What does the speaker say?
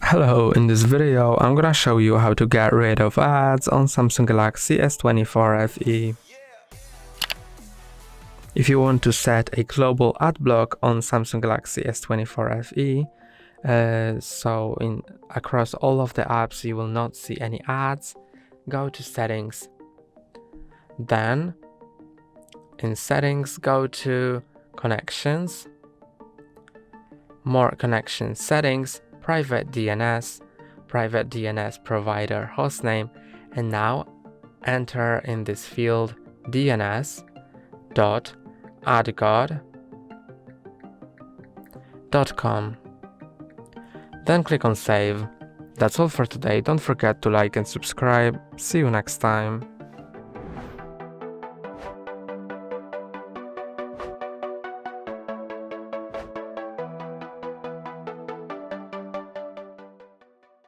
Hello, in this video I'm gonna show you how to get rid of ads on Samsung Galaxy S24 FE. If you want to set a global ad block on Samsung Galaxy S24 FE, across all of the apps you will not see any ads, go to settings. Then in settings go to connections, more connection settings, private DNS provider hostname, and now enter in this field dns.adgod.com. Then click on save. That's all for today. Don't forget to like and subscribe. See you next time.